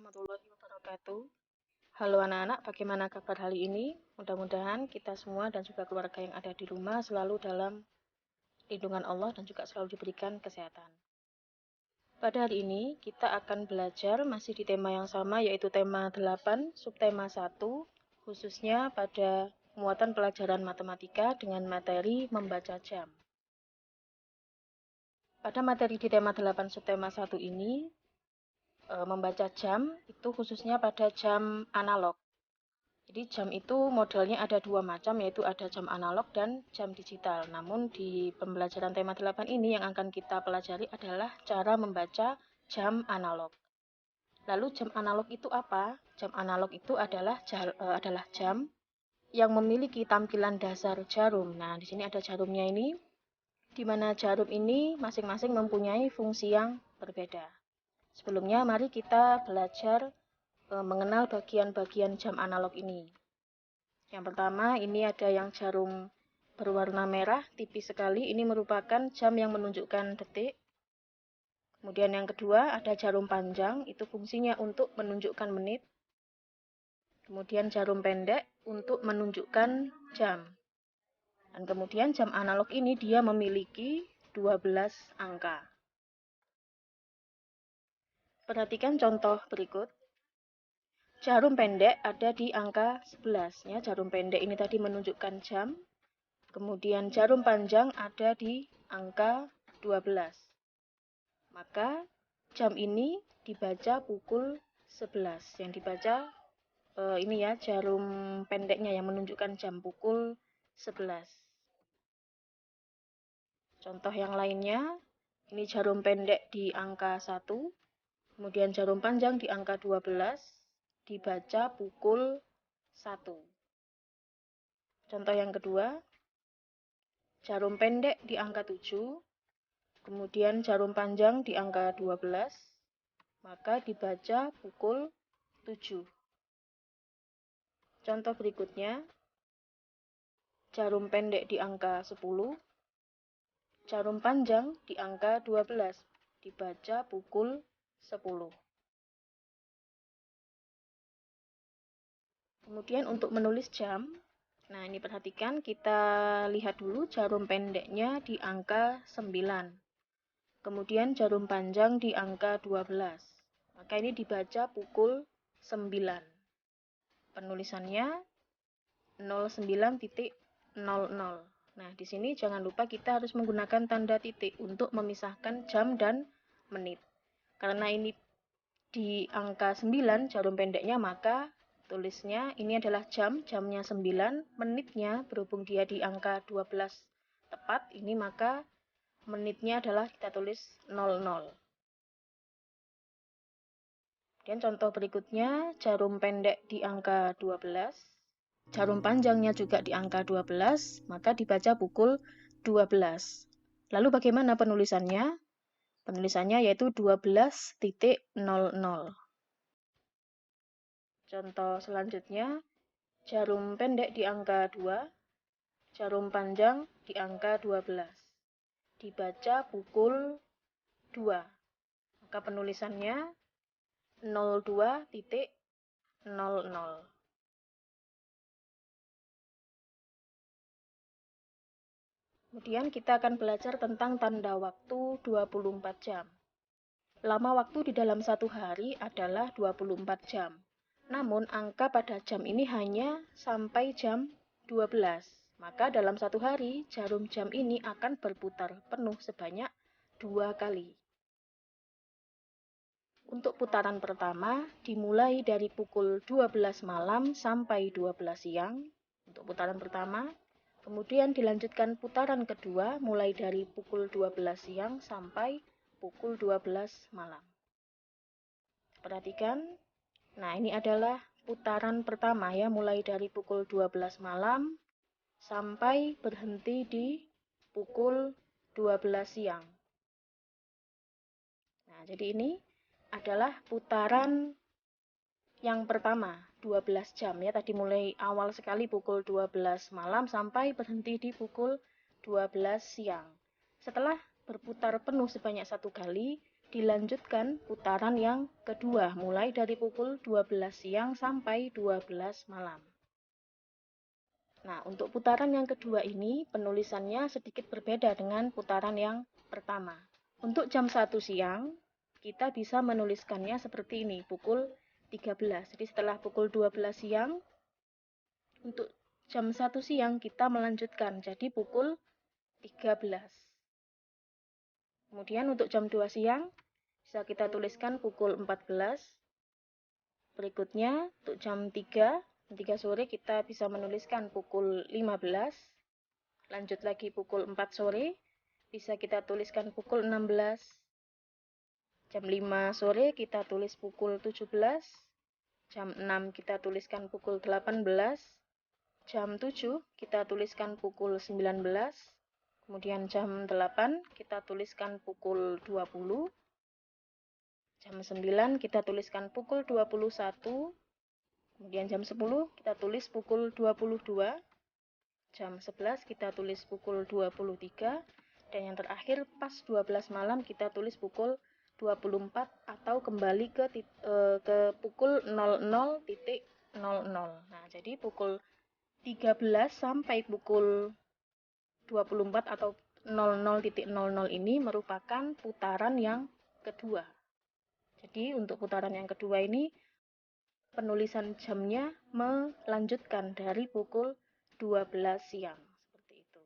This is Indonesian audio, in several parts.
warahmatullahi wabarakatuh. Halo anak-anak, bagaimana kabar hari ini? Mudah-mudahan kita semua dan juga keluarga yang ada di rumah selalu dalam lindungan Allah dan juga selalu diberikan kesehatan. Pada hari ini kita akan belajar masih di tema yang sama, yaitu tema 8, subtema 1, khususnya pada muatan pelajaran matematika dengan materi membaca jam. Pada materi di tema 8 subtema 1 ini, membaca jam itu khususnya pada jam analog. Jadi jam itu modelnya ada dua macam, yaitu ada jam analog dan jam digital. Namun di pembelajaran tema 8 ini yang akan kita pelajari adalah cara membaca jam analog. Lalu jam analog itu apa? Jam analog itu adalah jam yang memiliki tampilan dasar jarum. Nah, di sini ada jarumnya ini, di mana jarum ini masing-masing mempunyai fungsi yang berbeda. Sebelumnya, mari kita belajar mengenal bagian-bagian jam analog ini. Yang pertama, ini ada yang jarum berwarna merah, tipis sekali. Ini merupakan jam yang menunjukkan detik. Kemudian yang kedua, ada jarum panjang, itu fungsinya untuk menunjukkan menit. Kemudian jarum pendek untuk menunjukkan jam. Dan kemudian jam analog ini dia memiliki 12 angka. Perhatikan contoh berikut. Jarum pendek ada di angka 11. Ya, jarum pendek ini tadi menunjukkan jam. Kemudian jarum panjang ada di angka 12. Maka jam ini dibaca pukul 11. Yang dibaca ini ya, jarum pendeknya yang menunjukkan jam pukul 11. Contoh yang lainnya, ini jarum pendek di angka 1. Kemudian jarum panjang di angka 12, dibaca pukul 1. Contoh yang kedua, jarum pendek di angka 7, kemudian jarum panjang di angka 12, maka dibaca pukul 7. Contoh berikutnya, jarum pendek di angka 10, jarum panjang di angka 12, dibaca pukul 10. Kemudian untuk menulis jam, nah ini perhatikan, kita lihat dulu jarum pendeknya di angka 9. Kemudian jarum panjang di angka 12. Maka ini dibaca pukul 9. Penulisannya 09.00. Nah, di sini jangan lupa kita harus menggunakan tanda titik untuk memisahkan jam dan menit. Karena ini di angka 9 jarum pendeknya, maka tulisnya ini adalah jam, jamnya 9, menitnya berhubung dia di angka 12 tepat, ini maka menitnya adalah kita tulis 00. Dan contoh berikutnya, jarum pendek di angka 12, jarum panjangnya juga di angka 12, maka dibaca pukul 12. Lalu bagaimana penulisannya? Penulisannya yaitu 12.00. Contoh selanjutnya, jarum pendek di angka 2, jarum panjang di angka 12. Dibaca pukul 2. Maka penulisannya 02.00. Kemudian kita akan belajar tentang tanda waktu 24 jam. Lama waktu di dalam satu hari adalah 24 jam. Namun angka pada jam ini hanya sampai jam 12. Maka dalam satu hari jarum jam ini akan berputar penuh sebanyak 2 kali. Untuk putaran pertama dimulai dari pukul 12 malam sampai 12 siang. Untuk putaran pertama. Kemudian dilanjutkan putaran kedua mulai dari pukul 12 siang sampai pukul 12 malam. Perhatikan. Nah, ini adalah putaran pertama ya, mulai dari pukul 12 malam sampai berhenti di pukul 12 siang. Nah, jadi ini adalah putaran yang pertama, 12 jam ya. Tadi mulai awal sekali pukul 12 malam sampai berhenti di pukul 12 siang. Setelah berputar penuh sebanyak 1 kali, dilanjutkan putaran yang kedua, mulai dari pukul 12 siang sampai 12 malam. Nah, untuk putaran yang kedua ini, penulisannya sedikit berbeda dengan putaran yang pertama. Untuk jam 1 siang, kita bisa menuliskannya seperti ini, pukul 13. Jadi setelah pukul 12 siang, untuk jam 1 siang kita melanjutkan, jadi pukul 13. Kemudian untuk jam 2 siang, bisa kita tuliskan pukul 14. Berikutnya, untuk jam 3 sore kita bisa menuliskan pukul 15. Lanjut lagi pukul 4 sore, bisa kita tuliskan pukul 16. Jam 5 sore kita tulis pukul 17. Jam 6 kita tuliskan pukul 18. Jam 7 kita tuliskan pukul 19. Kemudian jam 8 kita tuliskan pukul 20. Jam 9 kita tuliskan pukul 21. Kemudian jam 10 kita tulis pukul 22. Jam 11 kita tulis pukul 23. Dan yang terakhir pas 12 malam kita tulis pukul 24 atau kembali ke pukul 00.00. Nah, jadi pukul 13 sampai pukul 24 atau 00.00 ini merupakan putaran yang kedua. Jadi untuk putaran yang kedua ini penulisan jamnya melanjutkan dari pukul 12 siang. Seperti itu.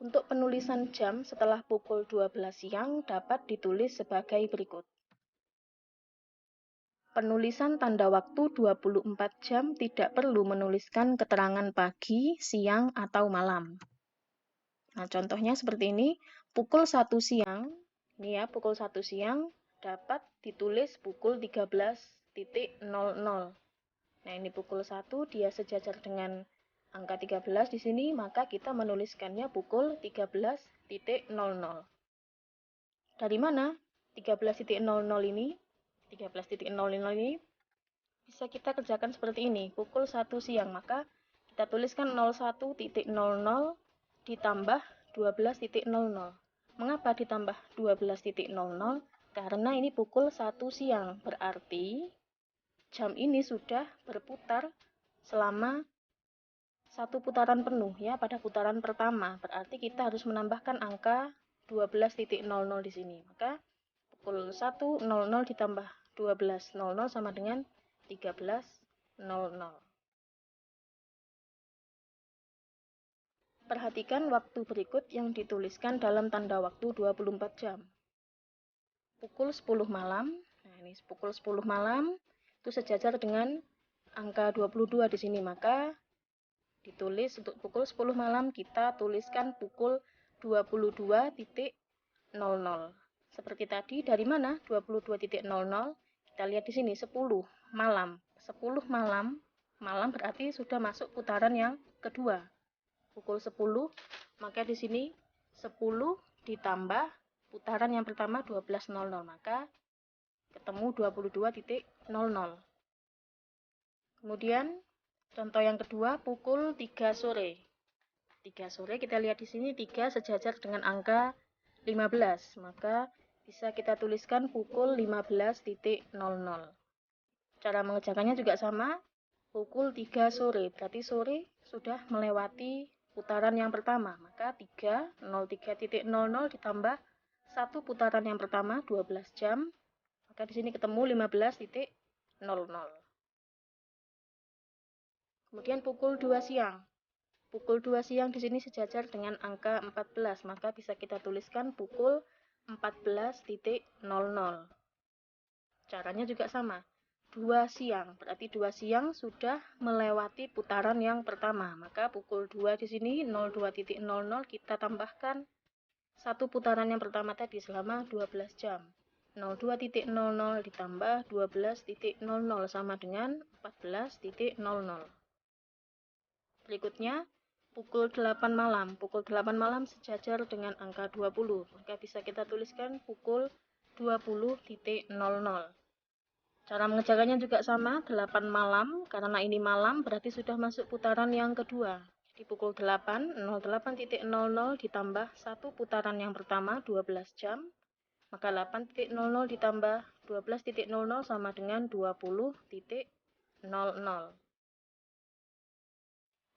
Untuk penulisan jam setelah pukul 12 siang dapat ditulis sebagai berikut. Penulisan tanda waktu 24 jam tidak perlu menuliskan keterangan pagi, siang, atau malam. Nah, contohnya seperti ini, pukul 1 siang, ini ya, pukul 1 siang dapat ditulis pukul 13.00. Nah, ini pukul 1, dia sejajar dengan angka 13 di sini, maka kita menuliskannya pukul 13.00. Dari mana 13.00 ini? 13.00 ini bisa kita kerjakan seperti ini, pukul 1 siang, maka kita tuliskan 01.00 ditambah 12.00. Mengapa ditambah 12.00? Karena ini pukul 1 siang, berarti jam ini sudah berputar selama satu putaran penuh ya pada putaran pertama. Berarti kita harus menambahkan angka 12.00 di sini. Maka pukul 1.00 ditambah 12.00 sama dengan 13.00. Perhatikan waktu berikut yang dituliskan dalam tanda waktu 24 jam. Pukul 10 malam, nah ini pukul 10 malam, itu sejajar dengan angka 22 di sini, maka ditulis untuk pukul 10 malam kita tuliskan pukul 22.00. Seperti tadi, dari mana 22.00? Kita lihat di sini 10 malam. 10 malam, malam berarti sudah masuk putaran yang kedua. Pukul 10, maka di sini 10 ditambah putaran yang pertama 12.00, maka ketemu 22.00. Kemudian contoh yang kedua pukul 3 sore. 3 sore kita lihat di sini 3 sejajar dengan angka 15, maka bisa kita tuliskan pukul 15.00. Cara mengerjakannya juga sama, pukul 3 sore, berarti sore sudah melewati putaran yang pertama, maka 3.00 ditambah 1 putaran yang pertama 12 jam, maka di sini ketemu 15.00. Kemudian pukul 2 siang. Pukul 2 siang di sini sejajar dengan angka 14, maka bisa kita tuliskan pukul 14.00. Caranya juga sama. 2 siang, berarti 2 siang sudah melewati putaran yang pertama. Maka pukul 2 di sini 02.00 kita tambahkan 1 putaran yang pertama tadi selama 12 jam. 02.00 ditambah 12.00 sama dengan 14.00. Berikutnya, pukul 8 malam. Pukul 8 malam sejajar dengan angka 20. Maka bisa kita tuliskan pukul 20.00. Cara mengerjakannya juga sama, 8 malam. Karena ini malam berarti sudah masuk putaran yang kedua. Di pukul 8, 08.00 ditambah 1 putaran yang pertama 12 jam, maka 8.00 ditambah 12.00 sama dengan 20.00.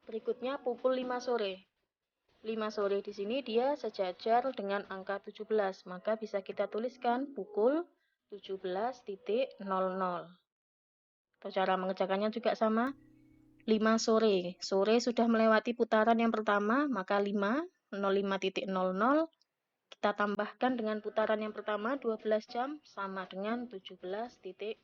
Berikutnya pukul 5 sore. 5 sore di sini dia sejajar dengan angka 17, maka bisa kita tuliskan pukul 17.00. Atau cara mengerjakannya juga sama. 5 sore. Sore sudah melewati putaran yang pertama, maka 5.00 kita tambahkan dengan putaran yang pertama 12 jam sama dengan 17.00.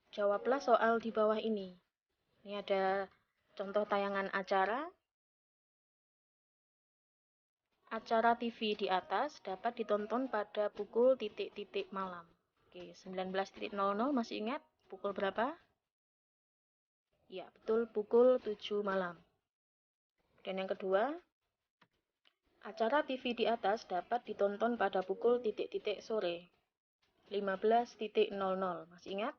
Jawablah soal di bawah ini. Ini ada contoh tayangan acara. Acara TV di atas dapat ditonton pada pukul titik-titik malam. Oke, 19.00 masih ingat pukul berapa? Ya, betul, pukul 7 malam. Dan yang kedua, acara TV di atas dapat ditonton pada pukul titik-titik sore. 15.00. Masih ingat?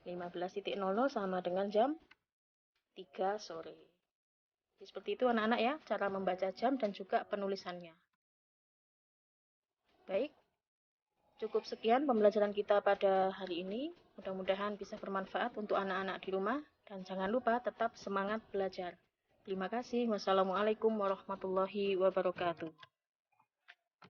15.00 sama dengan jam 3 sore. Jadi, seperti itu anak-anak ya, cara membaca jam dan juga penulisannya. Baik, cukup sekian pembelajaran kita pada hari ini. Mudah-mudahan bisa bermanfaat untuk anak-anak di rumah. Dan jangan lupa tetap semangat belajar. Terima kasih. Wassalamualaikum warahmatullahi wabarakatuh.